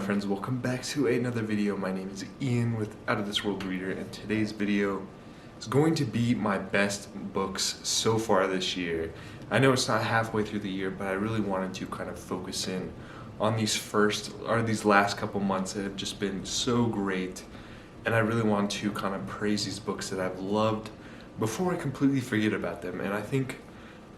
friends, welcome back to another video. My name is Ian with Out of This World Reader, and today's video is going to be my best books so far this year. I know it's not halfway through the year, but I really wanted to kind of focus in on these last couple months that have just been so great, and I really want to kind of praise these books that I've loved before I completely forget about them. And I think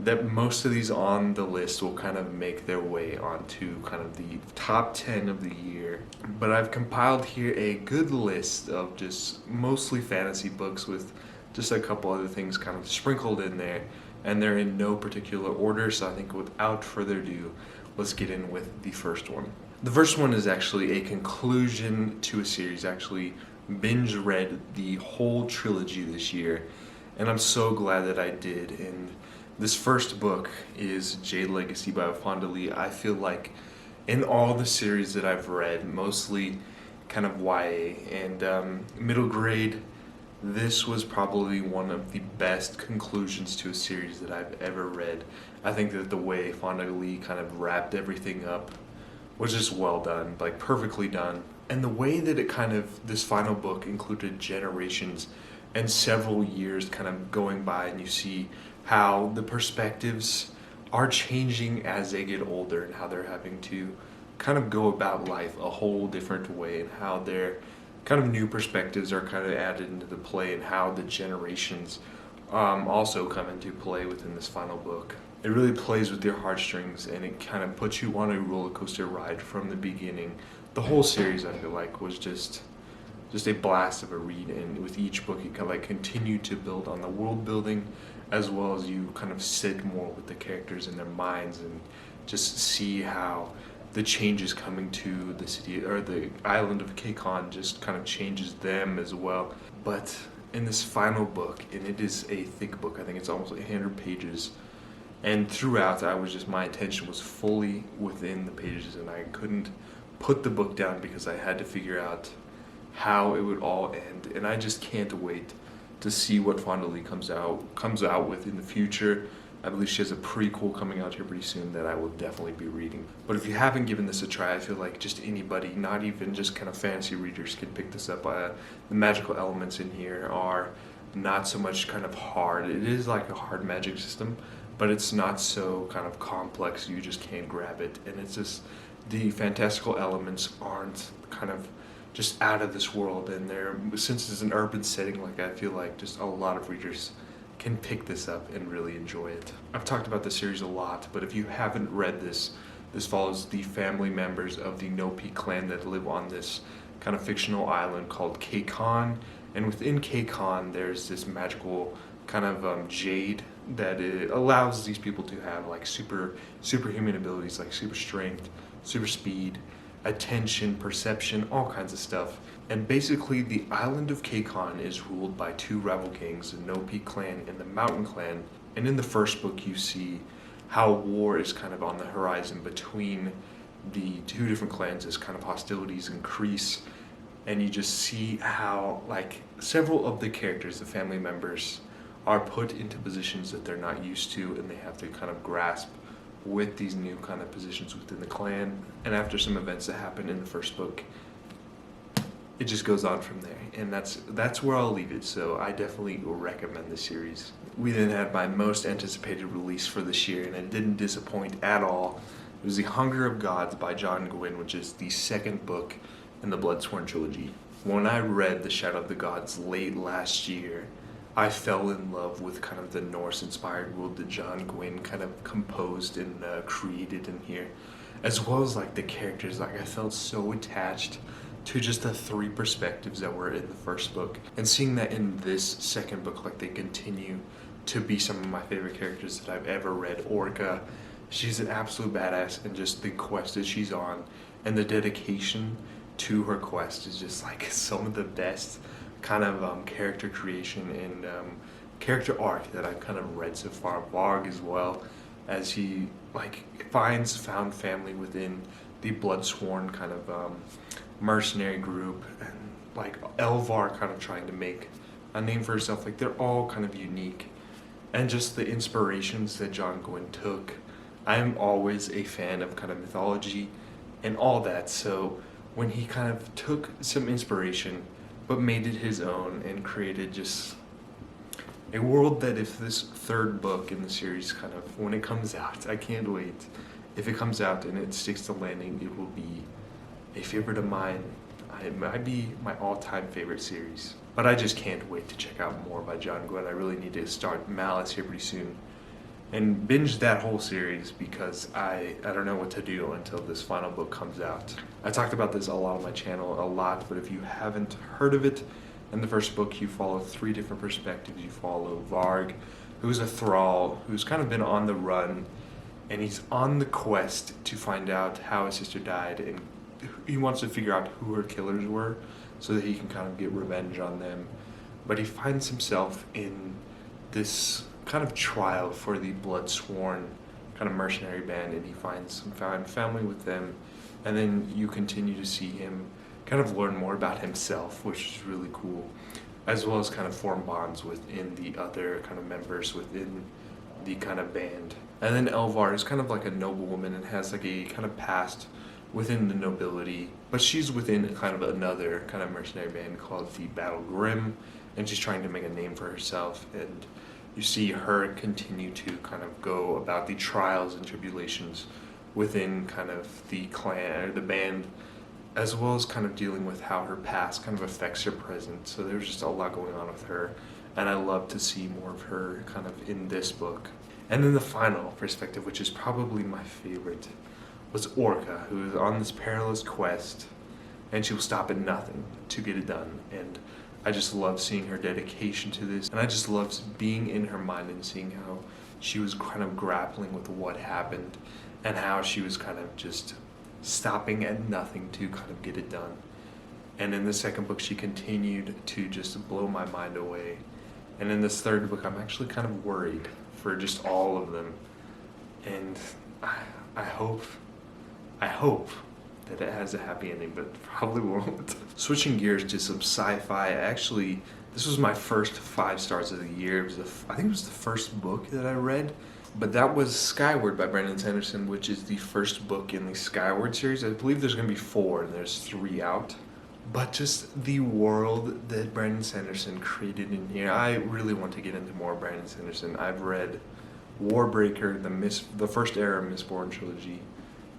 that most of these on the list will kind of make their way onto kind of the top 10 of the year. But I've compiled here a good list of just mostly fantasy books with just a couple other things kind of sprinkled in there, and they're in no particular order. So I think without further ado, let's get in with the first one. The first one is actually a conclusion to a series. I actually binge read the whole trilogy this year, and I'm so glad that I did. And this first book is Jade Legacy by Fonda Lee. I feel like in all the series that I've read, mostly kind of YA and middle grade, this was probably one of the best conclusions to a series that I've ever read. I think that the way Fonda Lee kind of wrapped everything up was just well done, like perfectly done. And the way that this final book included generations and several years kind of going by, and you see how the perspectives are changing as they get older and how they're having to kind of go about life a whole different way, and how their kind of new perspectives are kind of added into the play, and how the generations also come into play within this final book. It really plays with your heartstrings, and it kind of puts you on a roller coaster ride from the beginning. The whole series, I feel like, was just a blast of a read, and with each book you kind of like continue to build on the world building, as well as you kind of sit more with the characters in their minds and just see how the changes coming to the city or the island of Kekon just kind of changes them as well. But in this final book, and it is a thick book, I think it's almost 100 pages, and throughout my attention was fully within the pages, and I couldn't put the book down because I had to figure out how it would all end. And I just can't wait to see what Fonda Lee comes out with in the future. I believe she has a prequel coming out here pretty soon that I will definitely be reading. But if you haven't given this a try, I feel like just anybody, not even just kind of fantasy readers, can pick this up. The magical elements in here are not so much kind of hard. It is like a hard magic system, but it's not so kind of complex you just can't grab it. And it's just, the fantastical elements aren't kind of just out of this world, and since it's an urban setting, like, I feel like just a lot of readers can pick this up and really enjoy it. I've talked about the series a lot, but if you haven't read this follows the family members of the Nopi clan that live on this kind of fictional island called Kekon, and within Kekon there's this magical kind of jade that it allows these people to have like superhuman abilities, like super strength, super speed, attention, perception, all kinds of stuff. And basically the island of Kekon is ruled by two rival gangs, the Nopi clan and the Mountain clan. And in the first book you see how war is kind of on the horizon between the two different clans as kind of hostilities increase, and you just see how like several of the characters, the family members, are put into positions that they're not used to, and they have to kind of grasp with these new kind of positions within the clan. And after some events that happen in the first book, it just goes on from there, and that's where I'll leave it. So I definitely will recommend this series. We then had my most anticipated release for this year, and it didn't disappoint at all. It was The Hunger of Gods by John Gwynne, which is the second book in the Bloodsworn trilogy. When I read The Shadow of the Gods late last year, I fell in love with kind of the Norse-inspired world that John Gwynne kind of composed and created in here, as well as like the characters. Like, I felt so attached to just the three perspectives that were in the first book, and seeing that in this second book, like, they continue to be some of my favorite characters that I've ever read. Orca, she's an absolute badass, and just the quest that she's on and the dedication to her quest is just like some of the best kind of character creation and character arc that I've kind of read so far. Varg as well, as he like finds found family within the Bloodsworn kind of mercenary group, and like Elvar kind of trying to make a name for herself. Like, they're all kind of unique, and just the inspirations that John Gwynne took. I'm always a fan of kind of mythology and all that, so when he kind of took some inspiration but made it his own and created just a world that, if this third book in the series kind of, when it comes out, I can't wait. If it comes out and it sticks to landing, it will be a favorite of mine. It might be my all-time favorite series. But I just can't wait to check out more by John Glenn. I really need to start Malice here pretty soon and binge that whole series, because I don't know what to do until this final book comes out. I talked about this a lot on my channel, a lot, but if you haven't heard of it, in the first book you follow 3 different perspectives. You follow Varg, who's a thrall, who's kind of been on the run, and he's on the quest to find out how his sister died, and he wants to figure out who her killers were so that he can kind of get revenge on them. But he finds himself in this kind of trial for the blood-sworn kind of mercenary band, and he finds some family with them, and then you continue to see him kind of learn more about himself, which is really cool, as well as kind of form bonds within the other kind of members within the kind of band. And then Elvar is kind of like a noblewoman and has like a kind of past within the nobility, but she's within kind of another kind of mercenary band called the Battle Grimm, and she's trying to make a name for herself. And you see her continue to kind of go about the trials and tribulations within kind of the clan or the band, as well as kind of dealing with how her past kind of affects her present. So there's just a lot going on with her, and I love to see more of her kind of in this book. And then the final perspective, which is probably my favorite, was Orca, who is on this perilous quest, and she will stop at nothing to get it done. And I just love seeing her dedication to this, and I just love being in her mind and seeing how she was kind of grappling with what happened, and how she was kind of just stopping at nothing to kind of get it done. And in the second book, she continued to just blow my mind away. And in this third book, I'm actually kind of worried for just all of them. And I hope that it has a happy ending, but probably won't. Switching gears to some sci-fi, actually, this was my first 5 stars of the year. It was I think it was the first book that I read, but that was Skyward by Brandon Sanderson, which is the first book in the Skyward series. I believe there's going to be 4, and there's 3 out. But just the world that Brandon Sanderson created in here, I really want to get into more Brandon Sanderson. I've read Warbreaker, the first era Mistborn trilogy,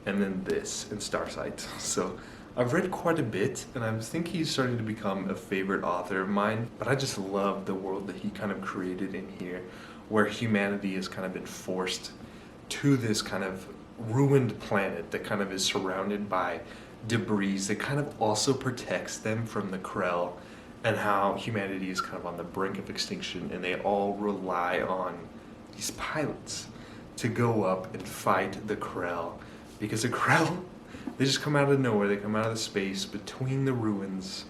and then this and Starsight. So I've read quite a bit, and I think he's starting to become a favorite author of mine. But I just love the world that he kind of created in here, where humanity has kind of been forced to this kind of ruined planet that kind of is surrounded by debris that kind of also protects them from the Krell, and how humanity is kind of on the brink of extinction, and they all rely on these pilots to go up and fight the Krell, because the Krell, they just come out of nowhere. They come out of the space between the ruins,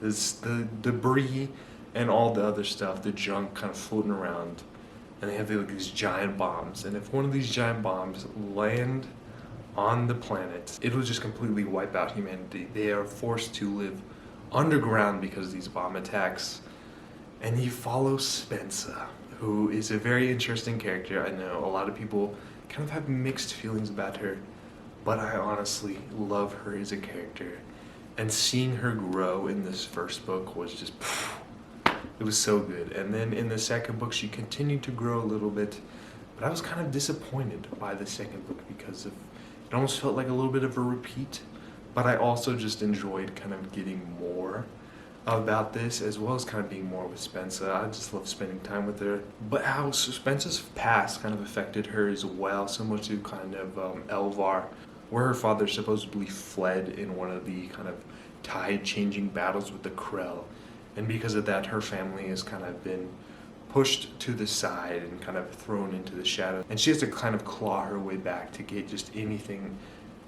the debris and all the other stuff, the junk kind of floating around, and they have these giant bombs, and if one of these giant bombs land on the planet, it will just completely wipe out humanity. They are forced to live underground because of these bomb attacks. And you follow Spensa, who is a very interesting character. I know a lot of people kind of have mixed feelings about her, but I honestly love her as a character. And seeing her grow in this first book was just, it was so good. And then in the second book, she continued to grow a little bit, but I was kind of disappointed by the second book because of, it almost felt like a little bit of a repeat, but I also just enjoyed kind of getting more about this, as well as kind of being more with Spensa. I just love spending time with her. But how Spensa's past kind of affected her as well, similar to kind of Elvar, where her father supposedly fled in one of the kind of tide-changing battles with the Krell. And because of that, her family has kind of been pushed to the side and kind of thrown into the shadow. And she has to kind of claw her way back to get just anything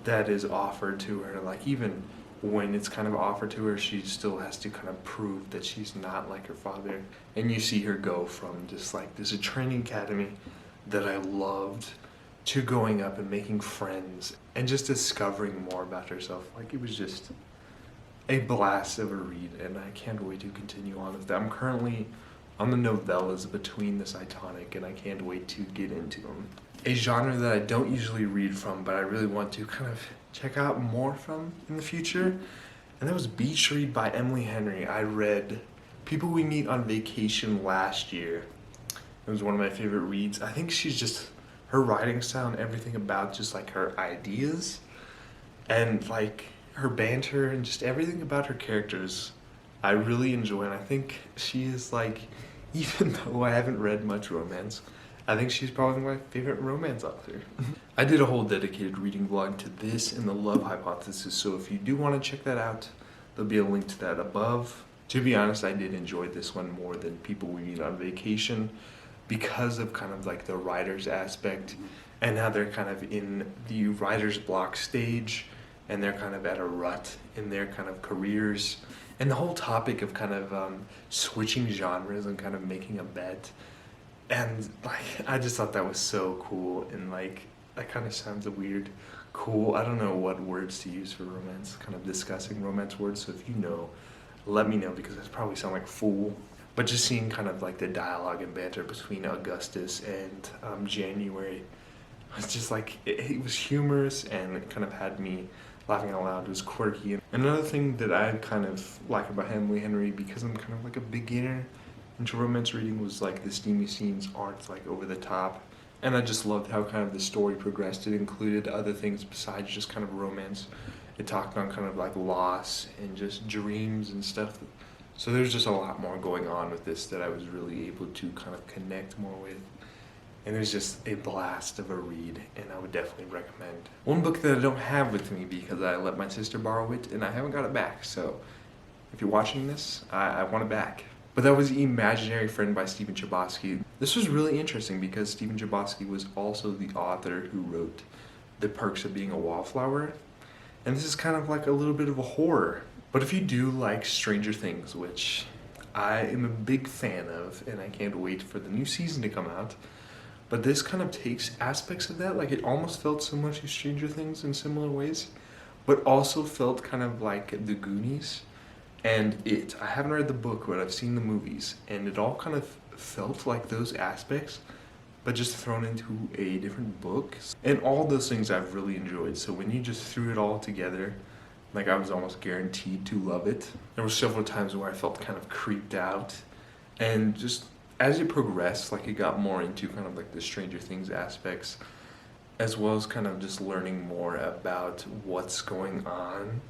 that is offered to her. Like, even when it's kind of offered to her, she still has to kind of prove that she's not like her father. And you see her go from just like this training academy that I loved to going up and making friends and just discovering more about herself. Like, it was just a blast of a read, and I can't wait to continue on with that. I'm currently on the novellas between the Cytonic, and I can't wait to get into them. A genre that I don't usually read from, but I really want to kind of check out more from in the future. And that was Beach Read by Emily Henry. I read People We Meet on Vacation last year. It was one of my favorite reads. I think she's just, her writing style and everything about just like her ideas and like her banter and just everything about her characters I really enjoy. And I think she is like, even though I haven't read much romance, I think she's probably my favorite romance author. I did a whole dedicated reading vlog to this and the Love Hypothesis, so if you do want to check that out, there'll be a link to that above. To be honest, I did enjoy this one more than People We Meet on Vacation because of kind of like the writer's aspect and how they're kind of in the writer's block stage and they're kind of at a rut in their kind of careers. And the whole topic of kind of switching genres and kind of making a bet. And like, I just thought that was so cool, and like, that kind of sounds weird. Cool, I don't know what words to use for romance, kind of discussing romance words, so if you know, let me know, because that's probably sound like fool. But just seeing kind of like the dialogue and banter between Augustus and January, it's just like, it was humorous and it kind of had me laughing out loud. It was quirky. And another thing that I kind of like about Emily Henry, because I'm kind of like a beginner into romance reading, was like the steamy scenes aren't like over the top, and I just loved how kind of the story progressed. It included other things besides just kind of romance. It talked on kind of like loss and just dreams and stuff, so there's just a lot more going on with this that I was really able to kind of connect more with, and it was just a blast of a read, and I would definitely recommend. One book that I don't have with me because I let my sister borrow it and I haven't got it back, so if you're watching this, I want it back. But that was Imaginary Friend by Stephen Chbosky. This was really interesting because Stephen Chbosky was also the author who wrote The Perks of Being a Wallflower. And this is kind of like a little bit of a horror. But if you do like Stranger Things, which I am a big fan of, and I can't wait for the new season to come out, but this kind of takes aspects of that. Like, it almost felt similar to Stranger Things in similar ways, but also felt kind of like The Goonies. And I haven't read the book, but I've seen the movies, and it all kind of felt like those aspects, but just thrown into a different book. And all those things I've really enjoyed. So when you just threw it all together, like, I was almost guaranteed to love it. There were several times where I felt kind of creeped out, and just as it progressed, like, it got more into kind of like the Stranger Things aspects, as well as kind of just learning more about what's going on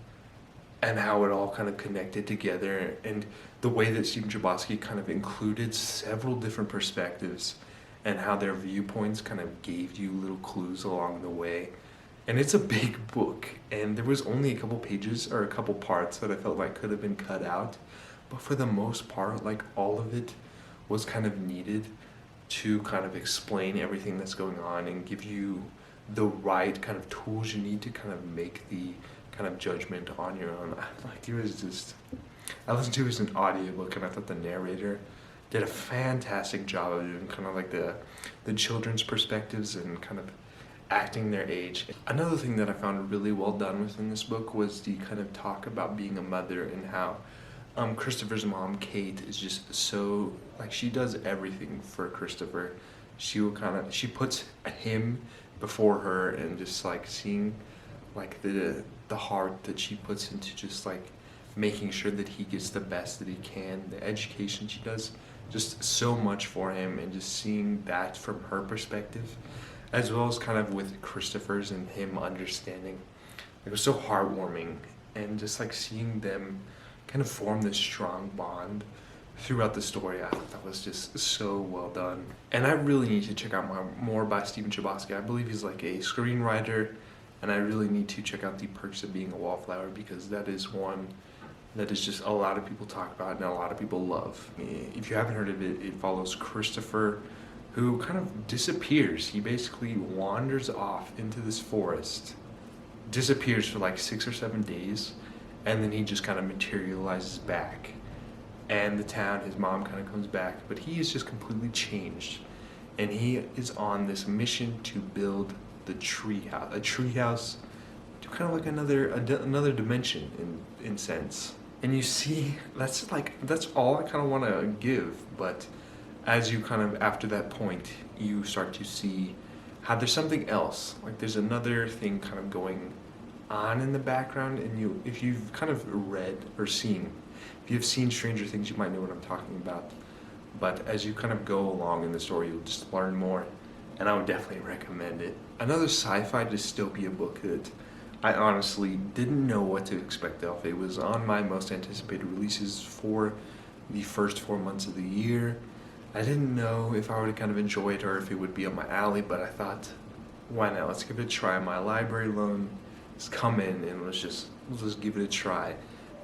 and how it all kind of connected together, and the way that Stephen Chbosky kind of included several different perspectives and how their viewpoints kind of gave you little clues along the way. And it's a big book, and there was only a couple pages or a couple parts that I felt like could have been cut out, but for the most part, like, all of it was kind of needed to kind of explain everything that's going on and give you the right kind of tools you need to kind of make the kind of judgment on your own. Like, it was just, I listened to it as an audiobook, and I thought the narrator did a fantastic job of doing kind of like the children's perspectives and kind of acting their age. Another thing that I found really well done within this book was the kind of talk about being a mother, and how Christopher's mom, Kate, is just so, like, she does everything for Christopher. She puts him before her, and just like seeing like the heart that she puts into just like making sure that he gets the best that he can, the education she does, just so much for him, and just seeing that from her perspective, as well as kind of with Christopher's and him understanding. It was so heartwarming, and just like seeing them kind of form this strong bond throughout the story. I thought that was just so well done. And I really need to check out more by Stephen Chbosky. I believe he's like a screenwriter, and I really need to check out The Perks of Being a Wallflower, because that is one that is just a lot of people talk about and a lot of people love. If you haven't heard of it, it follows Christopher, who kind of disappears. He basically wanders off into this forest, disappears for like 6 or 7 days, and then he just kind of materializes back. And the town, his mom kind of comes back, but he is just completely changed. And he is on this mission to build the treehouse, a treehouse to kind of like another dimension in sense. And you see, that's all I kind of want to give. But as you kind of, after that point, you start to see how there's something else. Like, there's another thing kind of going on in the background, and if you've kind of read or seen, if you've seen Stranger Things, you might know what I'm talking about. But as you kind of go along in the story, you'll just learn more, and I would definitely recommend it. Another sci-fi dystopia book that I honestly didn't know what to expect of. It was on my most anticipated releases for the first 4 months of the year. I didn't know if I would kind of enjoy it or if it would be up my alley, but I thought, why not? Let's give it a try. My library loan has come in, and let's just give it a try.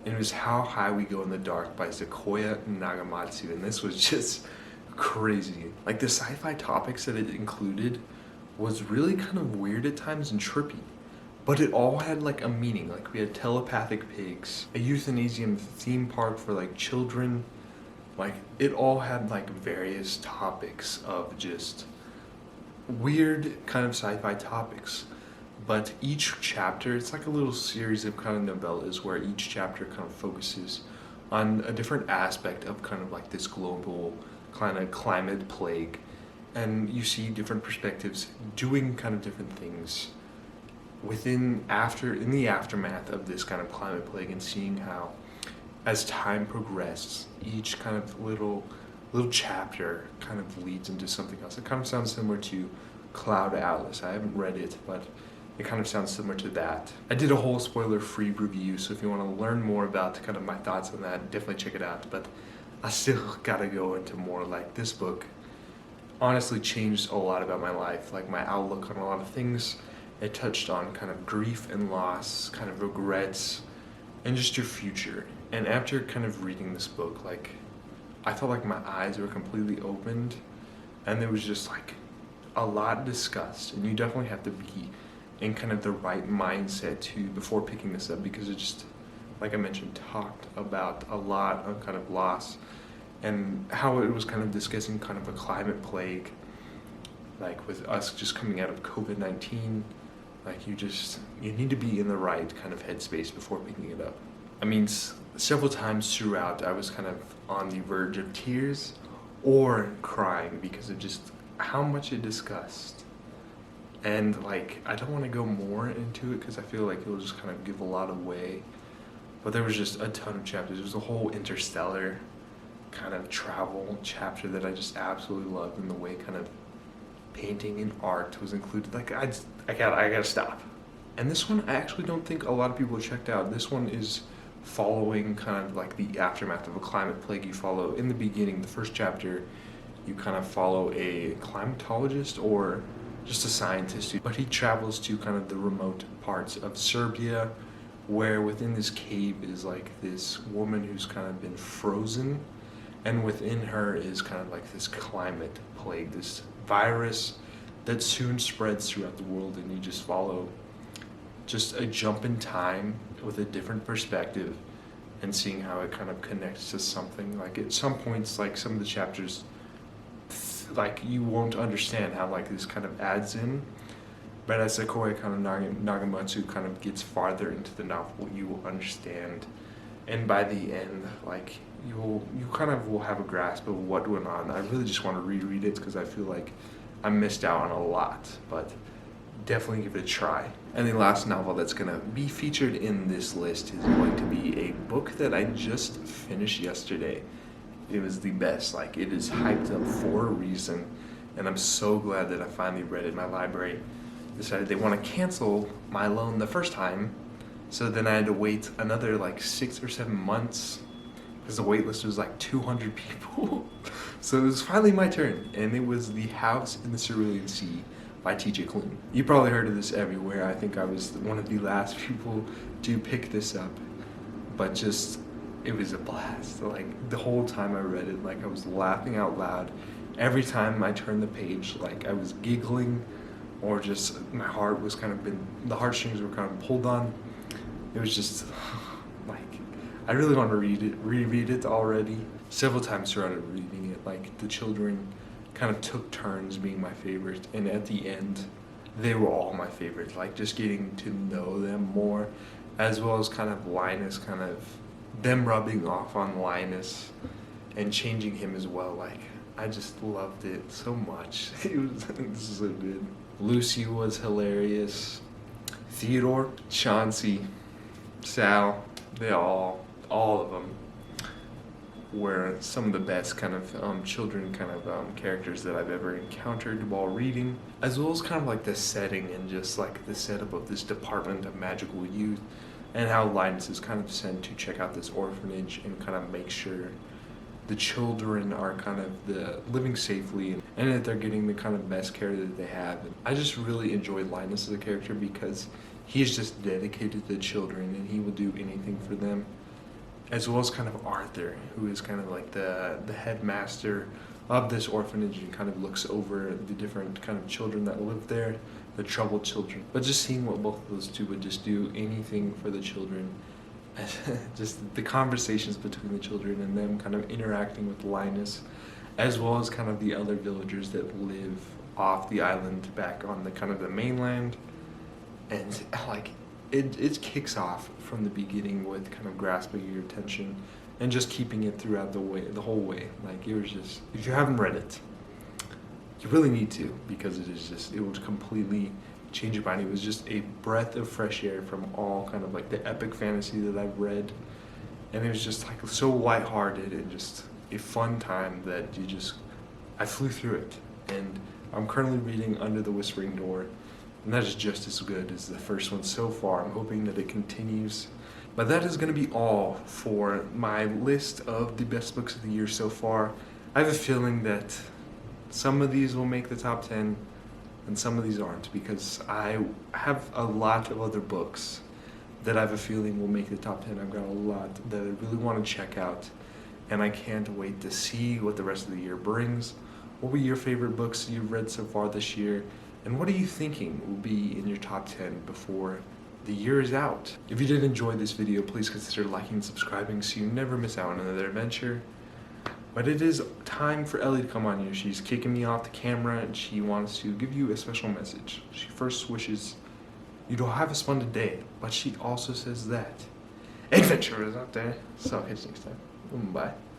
And it was How High We Go in the Dark by Sequoia Nagamatsu, and this was just crazy. Like, the sci-fi topics that it included was really kind of weird at times and trippy, but it all had like a meaning. Like, we had telepathic pigs, a euthanasian theme park for like children. Like, it all had like various topics of just weird kind of sci-fi topics. But each chapter, it's like a little series of kind of novellas where each chapter kind of focuses on a different aspect of kind of like this global kind of climate plague. And you see different perspectives doing kind of different things in the aftermath of this kind of climate plague, and seeing how as time progressed, each kind of little chapter kind of leads into something else. It kind of sounds similar to Cloud Atlas. I haven't read it, but it kind of sounds similar to that. I did a whole spoiler-free review, so if you want to learn more about kind of my thoughts on that, definitely check it out. But I still gotta go into more. Like, this book honestly changed a lot about my life, like my outlook on a lot of things. It touched on kind of grief and loss, kind of regrets, and just your future. And after kind of reading this book, like, I felt like my eyes were completely opened, and there was just like a lot discussed, and you definitely have to be in kind of the right mindset before picking this up, because it just, like I mentioned, talked about a lot of kind of loss and how it was kind of discussing kind of a climate plague, like with us just coming out of COVID-19. Like, you need to be in the right kind of headspace before picking it up. I mean, several times throughout, I was kind of on the verge of tears or crying because of just how much it discussed. And like, I don't want to go more into it because I feel like it will just kind of give a lot away. But there was just a ton of chapters. There was a whole interstellar kind of travel chapter that I just absolutely loved, and the way kind of painting and art was included. Like, I gotta stop. And this one, I actually don't think a lot of people have checked out. This one is following kind of like the aftermath of a climate plague. You follow, in the beginning, the first chapter, you kind of follow a climatologist or just a scientist, but he travels to kind of the remote parts of Serbia, where within this cave is like this woman who's kind of been frozen, and within her is kind of like this climate plague, this virus that soon spreads throughout the world. And you just follow just a jump in time with a different perspective and seeing how it kind of connects to something. Like, at some points, like some of the chapters, like, you won't understand how like this kind of adds in, but as Sequoia kind of Nagamatsu kind of gets farther into the novel, you will understand, and by the end, like, you kind of will have a grasp of what went on. I really just want to reread it because I feel like I missed out on a lot, but definitely give it a try. And the last novel that's going to be featured in this list is going to be a book that I just finished yesterday. It was the best. Like, it is hyped up for a reason, and I'm so glad that I finally read it. My library decided they want to cancel my loan the first time, so then I had to wait another like 6 or 7 months because the wait list was like 200 people. So it was finally my turn, and it was The House in the Cerulean Sea by T.J. Klune. You probably heard of this everywhere. I think I was one of the last people to pick this up, but just, it was a blast. Like, the whole time I read it, like, I was laughing out loud. Every time I turned the page, like, I was giggling, or just my heart was kind of the heartstrings were kind of pulled on. It was just like, I really want to reread it already. Several times throughout reading it, like, the children kind of took turns being my favorite, and at the end, they were all my favorite. Like, just getting to know them more, as well as kind of Linus, kind of them rubbing off on Linus and changing him as well. Like, I just loved it so much. It was so good. Lucy was hilarious. Theodore, Chauncey, Sal, they all of them were some of the best kind of children kind of characters that I've ever encountered while reading, as well as kind of like the setting and just like the setup of this department of magical youth, and how Linus is kind of sent to check out this orphanage and kind of make sure the children are kind of living safely and that they're getting the kind of best care that they have. I just really enjoy Linus as a character because he's just dedicated to the children and he will do anything for them. As well as kind of Arthur, who is kind of like the headmaster of this orphanage and kind of looks over the different kind of children that live there, the troubled children. But just seeing what both of those two would just do anything for the children, just the conversations between the children and them kind of interacting with Linus, as well as kind of the other villagers that live off the island back on the kind of the mainland. And like it kicks off from the beginning with kind of grasping your attention and just keeping it throughout the whole way. Like it was just, if you haven't read it, you really need to, because it would completely change your mind. It was just a breath of fresh air from all kind of like the epic fantasy that I've read, and it was just like so lighthearted and just a fun time that I flew through it. And I'm currently reading Under the Whispering Door, and that is just as good as the first one so far. I'm hoping that it continues. But that is going to be all for my list of the best books of the year so far. I have a feeling that some of these will make the top 10 and some of these aren't, because I have a lot of other books that I have a feeling will make the top 10. I've got a lot that I really want to check out, and I can't wait to see what the rest of the year brings. What were your favorite books you've read so far this year? And what are you thinking will be in your top 10 before the year is out? If you did enjoy this video, please consider liking and subscribing so you never miss out on another adventure. But it is time for Ellie to come on here. She's kicking me off the camera and she wants to give you a special message. She first wishes you to have a splendid day, but she also says that adventure is out there. So I'll catch you next time. Bye.